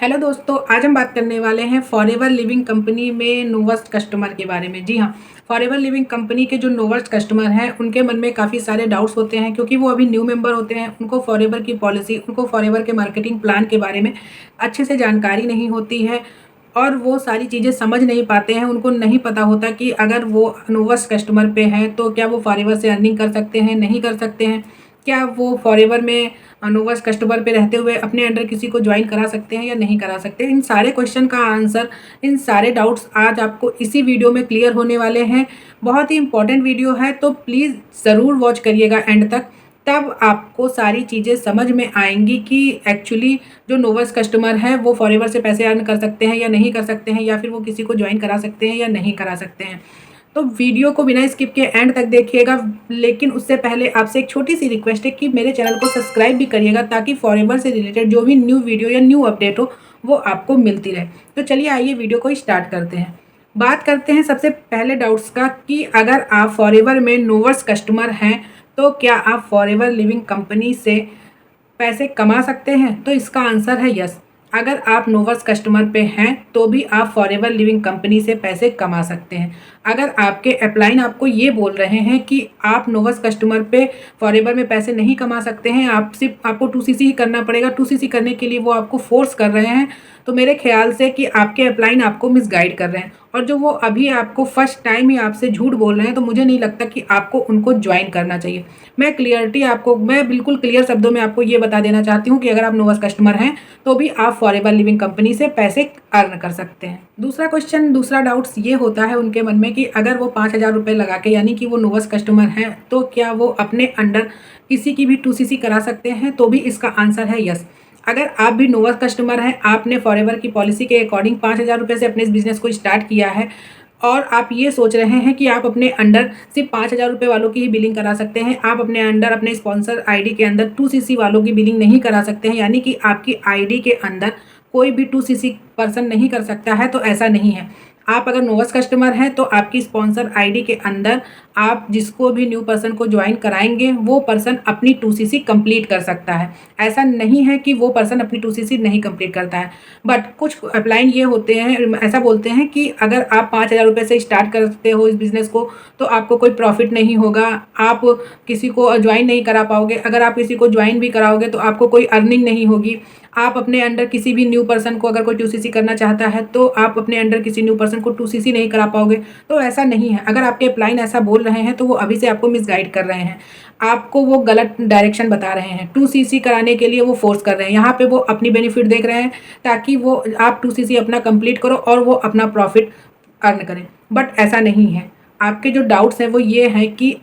Hello दोस्तों, आज हम बात करने वाले हैं फॉरएवर लिविंग कंपनी में नोवेस्ट कस्टमर के बारे में। जी हाँ, फॉरएवर लिविंग कंपनी के जो नोवेस्ट कस्टमर हैं उनके मन में काफ़ी सारे डाउट्स होते हैं क्योंकि वो अभी न्यू मेंबर होते हैं। उनको फॉरएवर की पॉलिसी, उनको फॉरएवर के मार्केटिंग प्लान के बारे में अच्छे से जानकारी नहीं होती है और वो सारी चीज़ें समझ नहीं पाते हैं। उनको नहीं पता होता कि अगर वो नोवेस्ट कस्टमर पे हैं तो क्या वो फॉरएवर से अर्निंग कर सकते हैं, नहीं कर सकते हैं। क्या वो फॉरएवर में नोवेस्ट कस्टमर पे रहते हुए अपने अंडर किसी को ज्वाइन करा सकते हैं या नहीं करा सकते। इन सारे क्वेश्चन का आंसर, इन सारे डाउट्स आज आपको इसी वीडियो में क्लियर होने वाले हैं। बहुत ही इंपॉर्टेंट वीडियो है तो प्लीज़ ज़रूर वॉच करिएगा एंड तक। तब आपको सारी चीज़ें समझ में आएंगी कि एक्चुअली जो नोवेस्ट कस्टमर है वो फॉरएवर से पैसे अर्न कर सकते हैं या नहीं कर सकते हैं, या फिर वो किसी को ज्वाइन करा सकते हैं या नहीं करा सकते हैं। तो वीडियो को बिना स्किप के एंड तक देखिएगा। लेकिन उससे पहले आपसे एक छोटी सी रिक्वेस्ट है कि मेरे चैनल को सब्सक्राइब भी करिएगा ताकि फॉरएवर से रिलेटेड जो भी न्यू वीडियो या न्यू अपडेट हो वो आपको मिलती रहे। तो चलिए आइए वीडियो को स्टार्ट करते हैं। बात करते हैं सबसे पहले डाउट्स का कि अगर आप फॉरएवर में नोवेस्ट कस्टमर हैं तो क्या आप फॉरएवर लिविंग कंपनी से पैसे कमा सकते हैं। तो इसका आंसर है यस। अगर आप नोवेस्ट कस्टमर पे हैं तो भी आप फॉरएवर लिविंग कंपनी से पैसे कमा सकते हैं। अगर आपके अपलाइन आपको ये बोल रहे हैं कि आप नोवेस्ट कस्टमर पे फॉरएवर में पैसे नहीं कमा सकते हैं, आपको 2CC ही करना पड़ेगा, 2CC करने के लिए वो आपको फोर्स कर रहे हैं, तो मेरे ख्याल से कि आपके अपलाइन आपको मिसगाइड कर रहे हैं। और जो वो अभी आपको फर्स्ट टाइम ही आपसे झूठ बोल रहे हैं तो मुझे नहीं लगता कि आपको उनको ज्वाइन करना चाहिए। मैं बिल्कुल क्लियर शब्दों में आपको ये बता देना चाहती हूँ कि अगर आप नोवेस्ट कस्टमर हैं तो भी आप फॉरएवर लिविंग कंपनी से पैसे अर्न कर सकते हैं। दूसरा डाउट्स ये होता है उनके मन में कि अगर वो 5,000 रुपये लगा के, यानी कि वो नोवेस्ट कस्टमर हैं, तो क्या वो अपने अंडर किसी की भी 2CC करा सकते हैं। तो भी इसका आंसर है यस। अगर आप भी नोवेस्ट कस्टमर हैं, आपने फॉरएवर की पॉलिसी के अकॉर्डिंग 5,000 रुपये से अपने इस बिज़नेस को स्टार्ट किया है और आप ये सोच रहे हैं कि आप अपने अंडर सिर्फ 5,000 रुपये वालों की ही बिलिंग करा सकते हैं, आप अपने अंडर अपने स्पॉन्सर आईडी के अंदर 2CC वालों की बिलिंग नहीं करा सकते हैं, यानी कि आपकी आईडी के अंदर कोई भी 2CC पर्सन नहीं कर सकता है, तो ऐसा नहीं है। आप अगर नोवेस्ट कस्टमर हैं तो आपकी स्पॉन्सर आईडी के अंदर आप जिसको भी न्यू पर्सन को ज्वाइन कराएंगे वो पर्सन अपनी 2CC कंप्लीट कर सकता है। ऐसा नहीं है कि वो पर्सन अपनी 2CC नहीं कंप्लीट करता है। बट कुछ अपलाइन ये होते हैं, ऐसा बोलते हैं कि अगर आप 5,000 रुपये से स्टार्ट करते हो इस बिज़नेस को तो आपको कोई प्रॉफिट नहीं होगा, आप किसी को ज्वाइन नहीं करा पाओगे। अगर आप किसी को ज्वाइन भी कराओगे तो आपको कोई अर्निंग नहीं होगी। आप अपने अंडर किसी भी न्यू पर्सन को, अगर कोई 2CC करना चाहता है तो आप अपने अंडर किसी न्यू पर्सन को 2CC नहीं करा पाओगे। तो ऐसा नहीं है। अगर आपके अपलाइन ऐसा बोल रहे हैं तो वो अभी से आपको मिसगाइड कर रहे हैं, आपको वो गलत डायरेक्शन बता रहे हैं। 2CC कराने के लिए वो फोर्स कर रहे हैं। यहाँ पे वो अपनी बेनिफिट देख रहे हैं ताकि वो आप 2CC अपना कंप्लीट करो और वो अपना प्रॉफिट अर्न करें। बट ऐसा नहीं है। आपके जो डाउट्स हैं वो ये हैं कि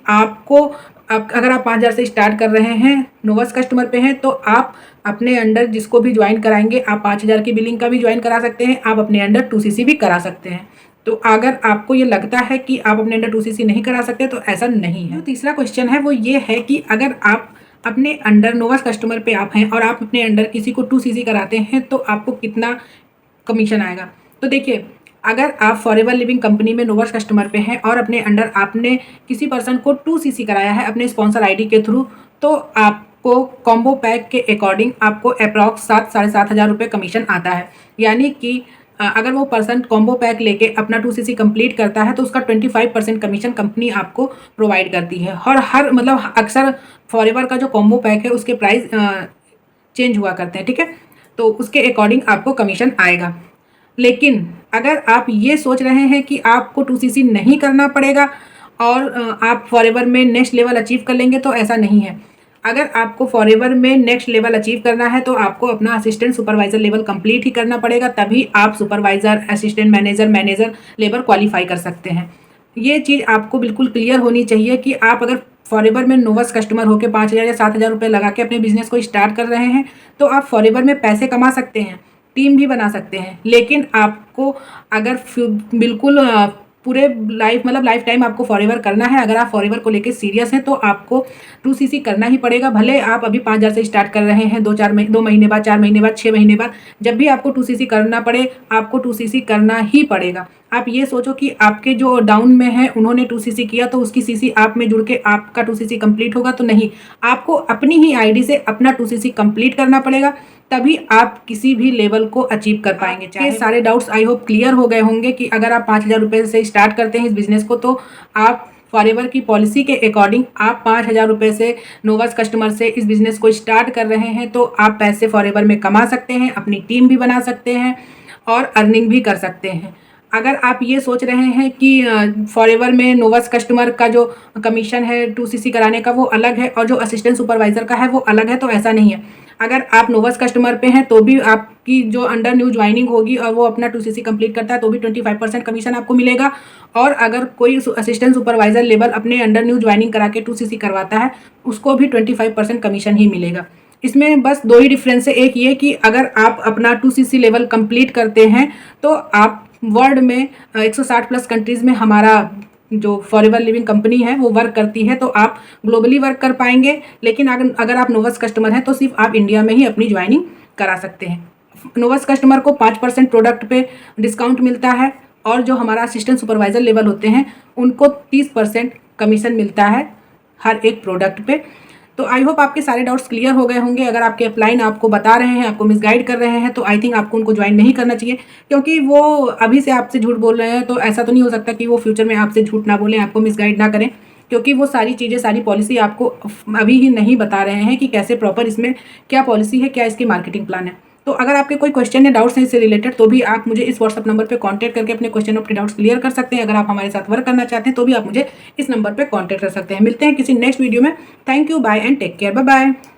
अगर आप 5,000 से स्टार्ट कर रहे हैं, नोवेस्ट कस्टमर पे हैं, तो आप अपने अंडर जिसको भी ज्वाइन कराएंगे आप 5,000 की बिलिंग का भी ज्वाइन करा सकते हैं, आप अपने अंडर 2CC भी करा सकते हैं। तो अगर आपको ये लगता है कि आप अपने अंडर 2CC नहीं करा सकते तो ऐसा नहीं है। जो तीसरा क्वेश्चन है वो ये है कि अगर आप अपने अंडर नोवेस्ट कस्टमर पे आप हैं और आप अपने अंडर किसी को 2CC कराते हैं तो आपको कितना कमीशन आएगा। तो देखिए, अगर आप फॉरएवर लिविंग कंपनी में नोवेस्ट कस्टमर पे हैं और अपने अंडर आपने किसी पर्सन को 2CC कराया है अपने स्पॉन्सर आईडी के थ्रू, तो आपको कॉम्बो पैक के अकॉर्डिंग आपको अप्रॉक्स 7,000 साढ़े 7,000 रुपये कमीशन आता है। यानी कि अगर वो पर्सन कॉम्बो पैक लेके अपना 2CC कंप्लीट करता है तो उसका 25% कमीशन कंपनी आपको प्रोवाइड करती है। और अक्सर फॉरएवर का जो कॉम्बो पैक है उसके प्राइस चेंज हुआ करते हैं, ठीक है, तो उसके अकॉर्डिंग आपको कमीशन आएगा। लेकिन अगर आप ये सोच रहे हैं कि आपको 2CC नहीं करना पड़ेगा और आप फॉरएवर में नेक्स्ट लेवल अचीव कर लेंगे, तो ऐसा नहीं है। अगर आपको फॉरएवर में नेक्स्ट लेवल अचीव करना है तो आपको अपना असिस्टेंट सुपरवाइजर लेवल कंप्लीट ही करना पड़ेगा, तभी आप supervisor, assistant manager level qualify कर सकते हैं। ये चीज़ आपको बिल्कुल क्लियर होनी चाहिए कि आप अगर फॉरएवर में नोवेस्ट कस्टमर होकर 5,000 या 7,000 रुपये लगा के अपने बिजनेस को स्टार्ट कर रहे हैं तो आप फॉरएवर में पैसे कमा सकते हैं, टीम भी बना सकते हैं। लेकिन आपको अगर बिल्कुल पूरे लाइफ टाइम आपको फॉरएवर करना है, अगर आप फॉरएवर को लेके सीरियस हैं तो आपको 2CC करना ही पड़ेगा। भले आप अभी 5,000 से स्टार्ट कर रहे हैं, 2 महीने बाद, 4 महीने बाद, 6 महीने बाद, जब भी आपको 2CC करना पड़े आपको 2CC करना ही पड़ेगा। आप ये सोचो कि आपके जो डाउन में है उन्होंने 2CC किया तो उसकी CC आप में जुड़ के आपका 2CC कंप्लीट होगा, तो नहीं, आपको अपनी ही आईडी से अपना 2CC कंप्लीट करना पड़ेगा। तभी आप किसी भी लेवल को अचीव कर पाएंगे। चाहे सारे डाउट्स आई होप क्लियर हो गए होंगे कि अगर आप 5,000 रुपये से स्टार्ट करते हैं इस बिज़नेस को, तो आप फॉरएवर की पॉलिसी के अकॉर्डिंग आप 5,000 रुपये से नोवास कस्टमर से इस बिज़नेस को स्टार्ट कर रहे हैं, तो आप पैसे फॉरएवर में कमा सकते हैं, अपनी टीम भी बना सकते हैं और अर्निंग भी कर सकते हैं। अगर आप ये सोच रहे हैं कि फॉरएवर में नोवास कस्टमर का जो कमीशन है 2cc कराने का वो अलग है और जो असिस्टेंट सुपरवाइज़र का है वो अलग है, तो ऐसा नहीं है। अगर आप नोवास कस्टमर पे हैं तो भी आपकी जो अंडर न्यू ज्वाइनिंग होगी और वो अपना 2cc कंप्लीट करता है तो भी 25% कमीशन आपको मिलेगा। और अगर कोई असिस्टेंट सुपरवाइज़र लेवल अपने अंडर न्यू ज्वाइनिंग करा के 2cc करवाता है उसको भी 25% कमीशन ही मिलेगा। इसमें बस 2 ही डिफरेंस है। एक ये कि अगर आप अपना 2cc लेवल कंप्लीट करते हैं तो आप वर्ल्ड में 160 प्लस कंट्रीज़ में हमारा जो फॉरएवर लिविंग कंपनी है वो वर्क करती है, तो आप ग्लोबली वर्क कर पाएंगे। लेकिन अगर आप नोवास कस्टमर हैं तो सिर्फ आप इंडिया में ही अपनी ज्वाइनिंग करा सकते हैं। नोवास कस्टमर को 5% प्रोडक्ट पे डिस्काउंट मिलता है और जो हमारा असिस्टेंट सुपरवाइज़र लेवल होते हैं उनको 30% कमीशन मिलता है हर एक प्रोडक्ट पे। तो आई होप आपके सारे डाउट्स क्लियर हो गए होंगे। अगर आपके अपलाइन आपको बता रहे हैं, आपको मिसगाइड कर रहे हैं, तो आई थिंक आपको उनको ज्वाइन नहीं करना चाहिए, क्योंकि वो अभी से आपसे झूठ बोल रहे हैं तो ऐसा तो नहीं हो सकता कि वो फ्यूचर में आपसे झूठ ना बोलें, आपको मिसगाइड ना करें, क्योंकि वो सारी चीज़ें, सारी पॉलिसी आपको अभी ही नहीं बता रहे हैं कि कैसे प्रॉपर इसमें क्या पॉलिसी है, क्या इसकी मार्केटिंग प्लान है। तो अगर आपके कोई क्वेश्चन या डाउट्स हैं इससे रिलेटेड तो भी आप मुझे इस व्हाट्सअप नंबर पे कांटेक्ट करके अपने क्वेश्चन और अपने डाउट्स क्लियर कर सकते हैं। अगर आप हमारे साथ वर्क करना चाहते हैं तो भी आप मुझे इस नंबर पे कांटेक्ट कर सकते हैं। मिलते हैं किसी नेक्स्ट वीडियो में। Thank you, bye and take care, bye bye.